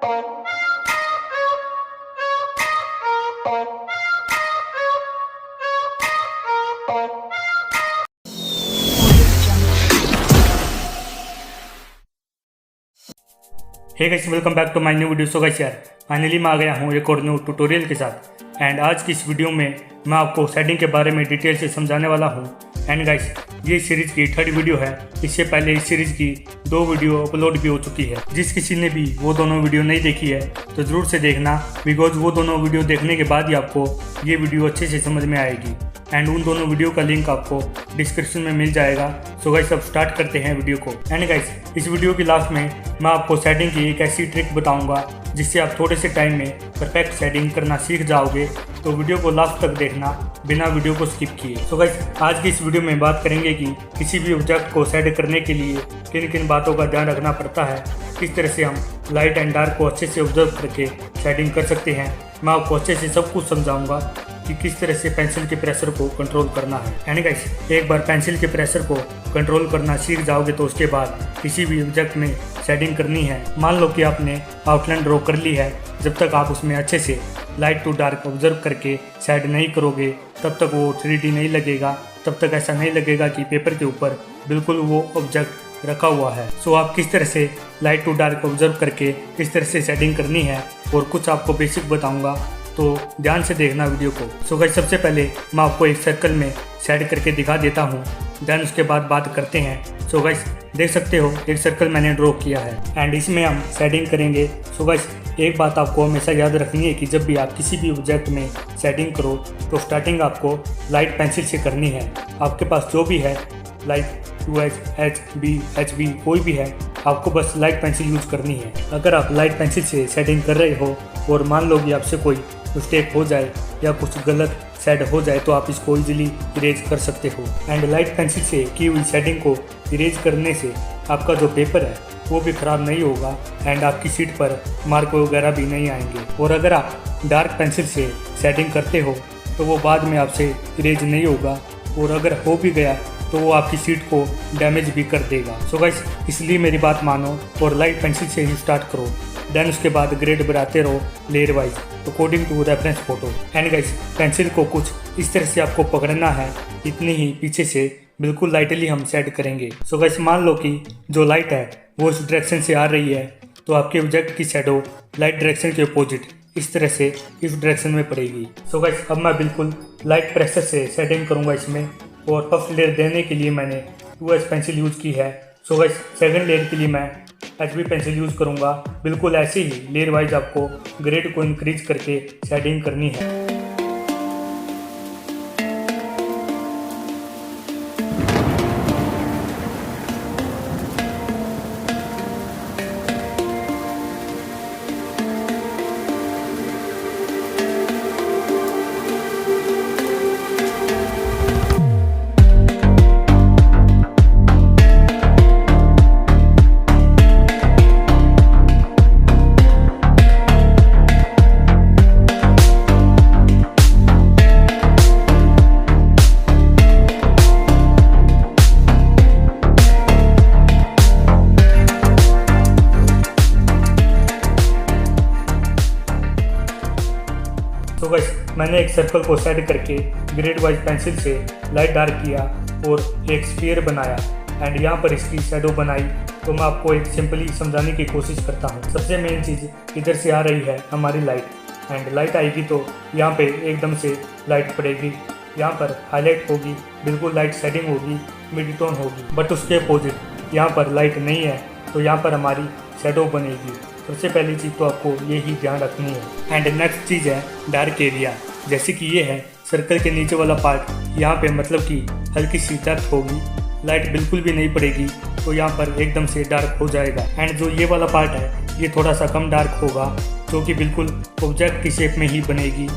Hey guys, welcome back to my new video. So guys यार, finally मैं आ गया हूँ एक और न्यू ट्यूटोरियल के साथ। एंड आज की इस वीडियो में मैं आपको सेटिंग के बारे में डिटेल से समझाने वाला हूँ। एंड गाइस, ये सीरीज़ की थर्ड वीडियो है। इससे पहले इस सीरीज़ की 2 वीडियो अपलोड भी हो चुकी है। जिस किसी ने भी वो दोनों वीडियो नहीं देखी है तो ज़रूर से देखना, बिकॉज वो दोनों वीडियो देखने के बाद ही आपको ये वीडियो अच्छे से समझ में आएगी। एंड उन दोनों वीडियो का लिंक आपको डिस्क्रिप्शन में मिल जाएगा। सो गाइस, अब स्टार्ट करते हैं वीडियो को। एंड गाइस, इस वीडियो की लास्ट में मैं आपको सेटिंग की एक ऐसी ट्रिक बताऊंगा जिससे आप थोड़े से टाइम में परफेक्ट सेटिंग करना सीख जाओगे। तो वीडियो को लास्ट तक देखना बिना वीडियो को स्किप किए। सो गाइस, आज की इस वीडियो में बात करेंगे कि किसी भी ऑब्जेक्ट को सेट करने के लिए किन किन बातों का ध्यान रखना पड़ता है, किस तरह से हम लाइट एंड डार्क को अच्छे से ऑब्जर्व करके सेटिंग कर सकते हैं। मैं आपको अच्छे से सब कुछ समझाऊंगा कि किस तरह से पेंसिल के प्रेशर को कंट्रोल करना है। यानी गाइस, एक बार पेंसिल के प्रेशर को कंट्रोल करना सीख जाओगे तो उसके बाद किसी भी ऑब्जेक्ट में सेटिंग करनी है। मान लो कि आपने आउटलाइन ड्रॉ कर ली है, जब तक आप उसमें अच्छे से लाइट टू डार्क ऑब्जर्व करके सेट नहीं करोगे तब तक वो 3D नहीं लगेगा। तब तक ऐसा नहीं लगेगा कि पेपर के ऊपर बिल्कुल वो ऑब्जेक्ट रखा हुआ है। सो आप किस तरह से लाइट टू डार्क ऑब्जर्व करके किस तरह से सेटिंग करनी है और कुछ आपको बेसिक बताऊंगा, तो ध्यान से देखना वीडियो को। सो गाइस, सबसे पहले मैं आपको एक सर्कल में सेट करके दिखा देता हूँ, देन उसके बाद बात करते हैं। सो गाइस, देख सकते हो एक सर्कल मैंने ड्रॉ किया है एंड इसमें हम सेटिंग करेंगे। सो गाइस, एक बात आपको हमेशा याद रखनी है कि जब भी आप किसी भी ऑब्जेक्ट में सेटिंग करो तो स्टार्टिंग आपको लाइट पेंसिल से करनी है। आपके पास जो भी है, लाइट 2H, HB, HB कोई भी है, आपको बस लाइट पेंसिल यूज़ करनी है। अगर आप लाइट पेंसिल से सेटिंग कर रहे हो और मान लो कि आपसे कोई मिस्टेक हो जाए या कुछ गलत सेट हो जाए तो आप इसको इजीली इरेज कर सकते हो। एंड लाइट पेंसिल से की हुई सेटिंग को इरेज करने से आपका जो पेपर है वो भी ख़राब नहीं होगा एंड आपकी सीट पर मार्क वगैरह भी नहीं आएंगे। और अगर आप डार्क पेंसिल से सेटिंग करते हो तो वो बाद में आपसे इरेज नहीं होगा, और अगर हो भी गया तो वो आपकी सीट को डैमेज भी कर देगा। सो गाइस, इसलिए मेरी बात मानो और लाइट पेंसिल से ही स्टार्ट करो। देन उसके बाद ग्रेड बढ़ाते रहो layer wise according to reference photo. And guys, pencil को कुछ इस तरह से आपको पकड़ना है, इतनी ही पीछे से बिल्कुल लाइटली हम सेट करेंगे। सो गाइस, मान लो कि जो लाइट है वो इस डायरेक्शन से आ रही है तो आपके ऑब्जेक्ट की शैडो लाइट डायरेक्शन के अपोजिट इस तरह से इस डायरेक्शन में पड़ेगी। सो गाइस, अब मैं बिल्कुल लाइट प्रेशर से सेटिंग करूँगा इसमें, और फर्स्ट लेयर देने के लिए मैंने 2H पेंसिल यूज़ की है। सो गाइस, सेकंड लेयर के लिए मैं HB पेंसिल यूज़ करूँगा। बिल्कुल ऐसे ही लेयर वाइज आपको ग्रेड को इंक्रीज करके सेटिंग करनी है। तो गाइस, मैंने एक सर्कल को सेट करके ग्रेड वाइज पेंसिल से लाइट डार्क किया और एक स्फीयर बनाया एंड यहाँ पर इसकी शैडो बनाई। तो मैं आपको एक सिंपली समझाने की कोशिश करता हूँ। सबसे मेन चीज़, इधर से आ रही है हमारी लाइट एंड लाइट आएगी तो यहाँ पे एकदम से लाइट पड़ेगी, यहाँ पर हाईलाइट होगी, बिल्कुल लाइट सेटिंग होगी, मिड टोन होगी। बट उसके अपोजिट यहाँ पर लाइट नहीं है तो यहाँ पर हमारी शैडो बनेगी। सबसे पहली चीज़ तो आपको ये ही ध्यान रखनी है। एंड नेक्स्ट चीज़ है डार्क एरिया। जैसे कि ये है सर्कल के नीचे वाला पार्ट, यहाँ पे मतलब कि हल्की सी डेप्थ होगी, लाइट बिल्कुल भी नहीं पड़ेगी तो यहाँ पर एकदम से डार्क हो जाएगा। एंड जो ये वाला पार्ट है ये थोड़ा सा कम डार्क होगा, जो कि बिल्कुल ऑब्जेक्ट की शेप में ही बनेगी,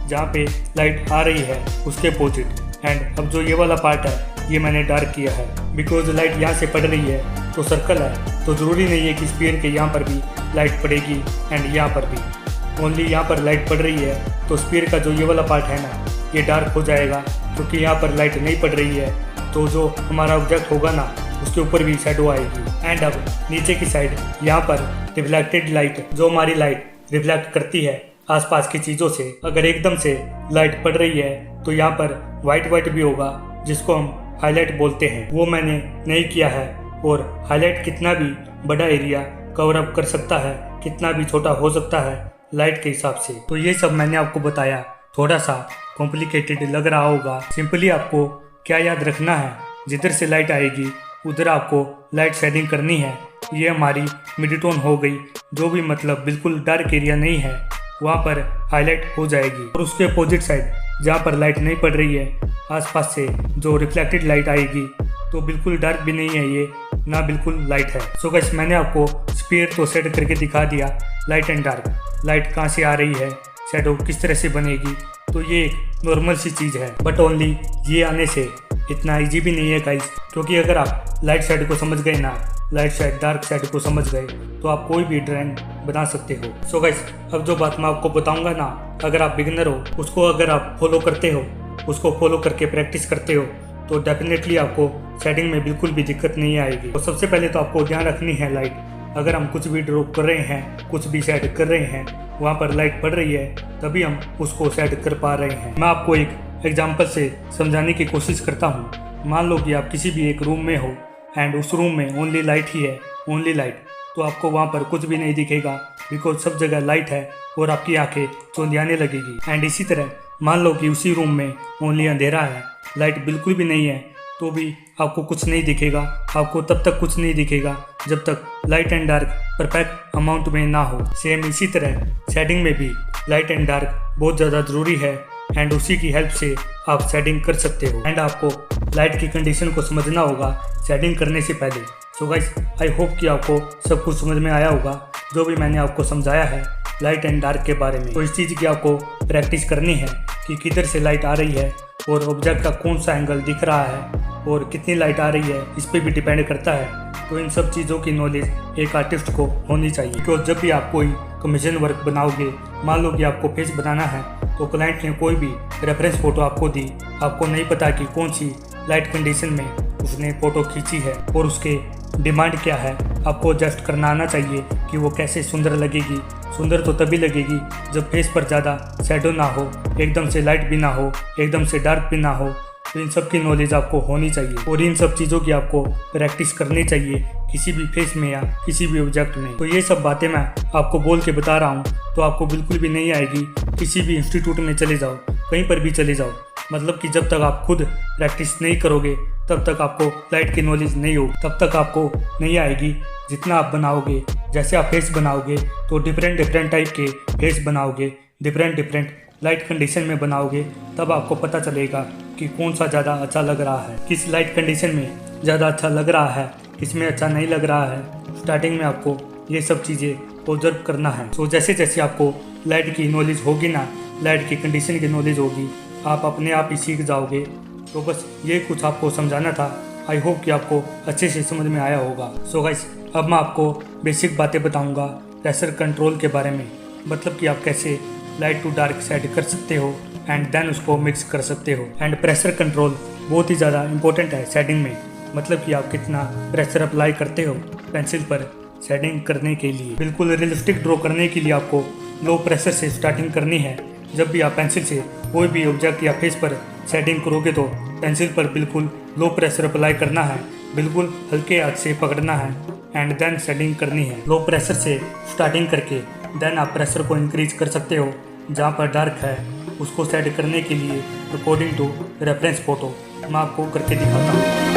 जहाँ पे लाइट आ रही है उसके अपोजिट। एंड अब जो ये वाला पार्ट है ये मैंने डार्क किया है, बिकॉज लाइट यहाँ से पड़ रही है तो सर्कल है तो ज़रूरी नहीं है कि स्फीयर के यहाँ पर भी लाइट पड़ेगी एंड यहाँ पर भी। ओनली यहाँ पर लाइट पड़ रही है तो स्फीयर का जो ये वाला पार्ट है ना ये डार्क हो जाएगा, क्योंकि यहाँ पर लाइट नहीं पड़ रही है। तो जो हमारा ऑब्जेक्ट होगा ना उसके ऊपर भी शेडो आएगी। एंड अब नीचे की साइड यहाँ पर रिफ्लेक्टेड लाइट, जो हमारी लाइट रिफ्लेक्ट करती है आसपास की चीज़ों से, अगर एकदम से लाइट पड़ रही है तो यहाँ पर वाइट भी होगा, जिसको हम हाईलाइट बोलते हैं। वो मैंने नहीं किया है। और हाईलाइट कितना भी बड़ा एरिया कवर अप कर सकता है, कितना भी छोटा हो सकता है लाइट के हिसाब से। तो ये सब मैंने आपको बताया, थोड़ा सा कॉम्प्लिकेटेड लग रहा होगा। सिंपली आपको क्या याद रखना है, जिधर से लाइट आएगी उधर आपको लाइट शेडिंग करनी है। ये हमारी मिड टोन हो गई, जो भी मतलब बिल्कुल डार्क एरिया नहीं है वहाँ पर हाईलाइट हो जाएगी। और उसके अपोजिट साइड जहाँ पर लाइट नहीं पड़ रही है, आसपास से जो रिफ्लेक्टेड लाइट आएगी, तो बिल्कुल डार्क भी नहीं है ये, ना बिल्कुल लाइट है। सो गाइस, मैंने आपको स्फीयर तो सेट करके दिखा दिया, लाइट एंड डार्क, लाइट कहाँ से आ रही है, शेडो किस तरह से बनेगी। तो ये एक नॉर्मल सी चीज़ है, बट ओनली ये आने से इतना इजी भी नहीं है गाइस, क्योंकि अगर आप लाइट शेड को समझ गए ना, लाइट शेड डार्क शेड को समझ गए, तो आप कोई भी ड्राइंग बना सकते हो। सो गाइस, अब जो बात मैं आपको बताऊंगा ना, अगर आप बिगिनर हो, उसको अगर आप फॉलो करते हो, उसको फॉलो करके प्रैक्टिस करते हो, तो डेफिनेटली आपको शेडिंग में बिल्कुल भी दिक्कत नहीं आएगी। तो सबसे पहले तो आपको ध्यान रखनी है लाइट। अगर हम कुछ भी ड्रॉ कर रहे हैं, कुछ भी सेट कर रहे हैं, वहाँ पर लाइट पड़ रही है, तभी हम उसको सेट कर पा रहे हैं। मैं आपको एक एग्जाम्पल से समझाने की कोशिश करता हूँ। मान लो कि आप किसी भी एक रूम में हो एंड उस रूम में ओनली लाइट ही है, ओनली लाइट, तो आपको वहाँ पर कुछ भी नहीं दिखेगा, बिकॉज सब जगह लाइट है और आपकी आंखें चौंधियाने लगेगी। एंड इसी तरह मान लो कि उसी रूम में ओनली अंधेरा है, लाइट बिल्कुल भी नहीं है, तो भी आपको कुछ नहीं दिखेगा। आपको तब तक कुछ नहीं दिखेगा जब तक light and dark perfect amount में ना हो। सेम इसी तरह शेडिंग में भी लाइट एंड डार्क बहुत ज़्यादा ज़रूरी है, एंड उसी की हेल्प से आप शेडिंग कर सकते हो। एंड आपको लाइट की कंडीशन को समझना होगा शेडिंग करने से पहले। सो गाइस, आई होप कि आपको सब कुछ समझ में आया होगा, जो भी मैंने आपको समझाया है लाइट एंड डार्क के बारे में। तो इस चीज़ की आपको प्रैक्टिस करनी है कि किधर से लाइट आ रही है और ऑब्जेक्ट का कौन सा एंगल दिख रहा है और कितनी लाइट आ रही है, इस पर भी डिपेंड करता है। तो इन सब चीज़ों की नॉलेज एक आर्टिस्ट को होनी चाहिए, क्योंकि जब भी आप कोई कमीशन वर्क बनाओगे, मान लो कि आपको फेस बनाना है, तो क्लाइंट ने कोई भी रेफरेंस फ़ोटो आपको दी, आपको नहीं पता कि कौन सी लाइट कंडीशन में उसने फ़ोटो खींची है और उसके डिमांड क्या है। आपको एडजस्ट करना आना चाहिए कि वो कैसे सुंदर लगेगी। सुंदर तो तभी लगेगी जब फेस पर ज़्यादा शेडो ना हो, एकदम से लाइट भी ना हो, एकदम से डार्क भी ना हो। तो इन सब की नॉलेज आपको होनी चाहिए और इन सब चीज़ों की आपको प्रैक्टिस करनी चाहिए किसी भी फेस में या किसी भी ऑब्जेक्ट में। तो ये सब बातें मैं आपको बोल के बता रहा हूँ, तो आपको बिल्कुल भी नहीं आएगी। किसी भी इंस्टीट्यूट में चले जाओ, कहीं पर भी चले जाओ, मतलब कि जब तक आप खुद प्रैक्टिस नहीं करोगे तब तक आपको लाइट की नॉलेज नहीं होगी, तब तक आपको नहीं आएगी। जितना आप बनाओगे, जैसे आप फेस बनाओगे तो डिफरेंट टाइप के फेस बनाओगे, डिफरेंट लाइट कंडीशन में बनाओगे, तब आपको पता चलेगा कि कौन सा ज़्यादा अच्छा लग रहा है, किस लाइट कंडीशन में ज़्यादा अच्छा लग रहा है, किस में अच्छा नहीं लग रहा है। स्टार्टिंग में आपको ये सब चीज़ें ऑब्जर्व करना है। तो जैसे जैसे आपको लाइट की नॉलेज होगी ना, लाइट की कंडीशन की नॉलेज होगी, आप अपने आप ही सीख जाओगे। तो बस ये कुछ आपको समझाना था। आई होप कि आपको अच्छे से समझ में आया होगा। सो गाइस, अब मैं आपको बेसिक बातें बताऊंगा प्रेशर कंट्रोल के बारे में, मतलब कि आप कैसे लाइट टू डार्क सेट कर सकते हो एंड देन उसको मिक्स कर सकते हो। एंड प्रेशर कंट्रोल बहुत ही ज़्यादा इंपॉर्टेंट है शेडिंग में, मतलब कि आप कितना प्रेशर अप्लाई करते हो पेंसिल पर शेडिंग करने के लिए। बिल्कुल रियलिस्टिक ड्रॉ करने के लिए आपको लो प्रेशर से स्टार्टिंग करनी है। जब भी आप पेंसिल से कोई भी ऑब्जेक्ट या फेस पर शेडिंग करोगे तो पेंसिल पर बिल्कुल लो प्रेशर अप्लाई करना है, बिल्कुल हल्के हाथ से पकड़ना है एंड देन शेडिंग करनी है। लो प्रेशर से स्टार्टिंग करके देन आप प्रेशर को इंक्रीज कर सकते हो। जहाँ पर डार्क है उसको सेट करने के लिए अकॉर्डिंग टू रेफरेंस फ़ोटो मैं आपको करके दिखाता हूँ।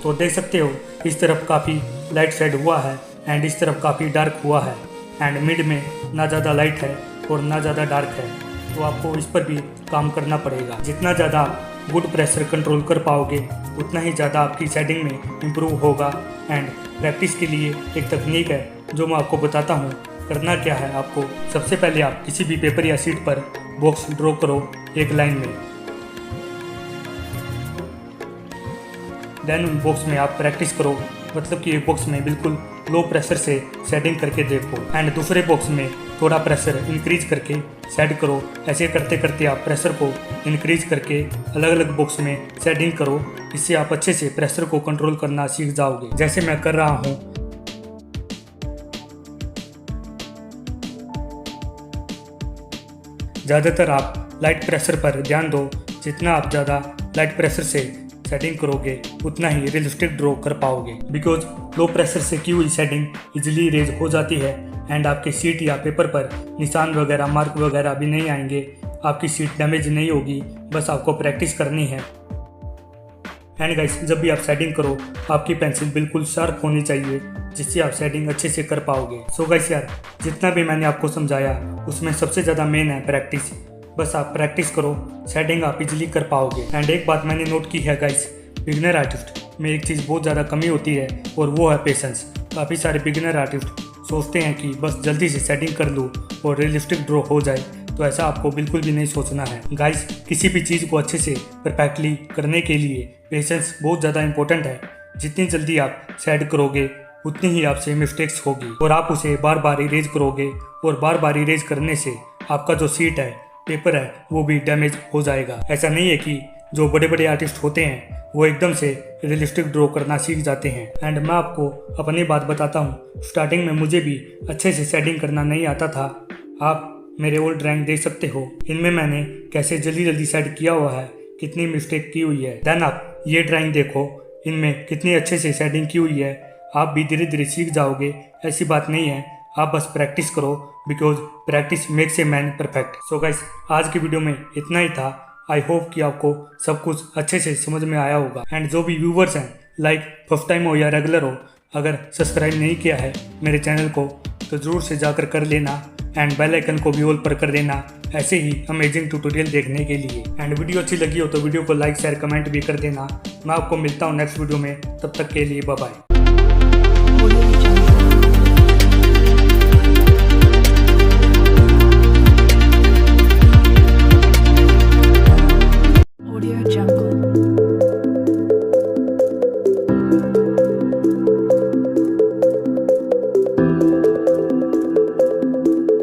तो देख सकते हो इस तरफ काफ़ी लाइट शेड हुआ है एंड इस तरफ काफ़ी डार्क हुआ है एंड मिड में ना ज़्यादा लाइट है और ना ज़्यादा डार्क है। तो आपको इस पर भी काम करना पड़ेगा। जितना ज़्यादा आप गुड प्रेशर कंट्रोल कर पाओगे उतना ही ज़्यादा आपकी शेडिंग में इम्प्रूव होगा। एंड प्रैक्टिस के लिए एक तकनीक है जो मैं आपको बताता हूँ, करना क्या है आपको, सबसे पहले आप किसी भी पेपर या शीट पर बॉक्स ड्रॉ करो एक लाइन में। देन उन बॉक्स में आप प्रैक्टिस करो, मतलब कि एक बॉक्स में बिल्कुल लो प्रेशर से सेटिंग करके देखो एंड दूसरे बॉक्स में थोड़ा प्रेशर इंक्रीज करके सेट करो। ऐसे करते करते आप प्रेशर को इंक्रीज करके अलग अलग बॉक्स में सेटिंग करो। इससे आप अच्छे से प्रेशर को कंट्रोल करना सीख जाओगे, जैसे मैं कर रहा हूँ। ज़्यादातर आप लाइट प्रेशर पर ध्यान दो। जितना आप ज़्यादा लाइट प्रेशर से सेटिंग करोगे उतना ही रियलिस्टिक ड्रॉ कर पाओगे, बिकॉज लो प्रेशर से की हुई सेटिंग इजीली इरेज हो जाती है एंड आपके शीट या पेपर पर निशान वगैरह मार्क वगैरह भी नहीं आएंगे। आपकी शीट डैमेज नहीं होगी, बस आपको प्रैक्टिस करनी है। एंड गाइस, जब भी आप सेटिंग करो आपकी पेंसिल बिल्कुल शार्प होनी चाहिए, जिससे आप सेटिंग अच्छे से कर पाओगे। सो गाइस यार, जितना भी मैंने आपको समझाया उसमें सबसे ज़्यादा मेन है प्रैक्टिस। बस आप प्रैक्टिस करो, सेटिंग आप इजीली कर पाओगे। एंड एक बात मैंने नोट की है गाइस, बिगिनर आर्टिस्ट में एक चीज़ बहुत ज़्यादा कमी होती है और वो है पेशेंस। काफ़ी सारे बिगिनर आर्टिस्ट सोचते हैं कि बस जल्दी से सेटिंग कर लूँ और रियलिस्टिक ड्रॉ हो जाए, तो ऐसा आपको बिल्कुल भी नहीं सोचना है गाइस। किसी भी चीज़ को अच्छे से परफेक्टली करने के लिए पेशेंस बहुत ज़्यादा इंपॉर्टेंट है। जितनी जल्दी आप सेट करोगे उतनी ही आपसे मिस्टेक्स होगी और आप उसे बार बार इरेज करोगे, और बार बार इरेज करने से आपका जो शीट है, पेपर है, वो भी डैमेज हो जाएगा। ऐसा नहीं है कि जो बड़े बड़े आर्टिस्ट होते हैं वो एकदम से रियलिस्टिक ड्रॉ करना सीख जाते हैं। एंड मैं आपको अपनी बात बताता हूँ, स्टार्टिंग में मुझे भी अच्छे से सेटिंग करना नहीं आता था। आप मेरे ओल्ड ड्राइंग देख सकते हो, इनमें मैंने कैसे जल्दी जल्दी सेट किया हुआ है, कितनी मिस्टेक की हुई है। देन आप ये ड्राइंग देखो, इनमें कितनी अच्छे से सेटिंग की हुई है। आप भी धीरे धीरे सीख जाओगे, ऐसी बात नहीं है। आप बस प्रैक्टिस करो, because practice makes a man perfect. So guys, आज की वीडियो में इतना ही था। आई होप कि आपको सब कुछ अच्छे से समझ में आया होगा। एंड जो भी व्यूवर्स हैं, लाइक फर्स्ट टाइम हो या रेगुलर हो, अगर सब्सक्राइब नहीं किया है मेरे चैनल को तो ज़रूर से जाकर कर लेना एंड बेल आइकन को भी ऑल पर कर देना, ऐसे ही अमेजिंग ट्यूटोरियल देखने के लिए। एंड वीडियो अच्छी लगी हो तो वीडियो को लाइक शेयर कमेंट भी कर देना। मैं आपको मिलता हूँ नेक्स्ट वीडियो में, तब तक के लिए बाय बाय।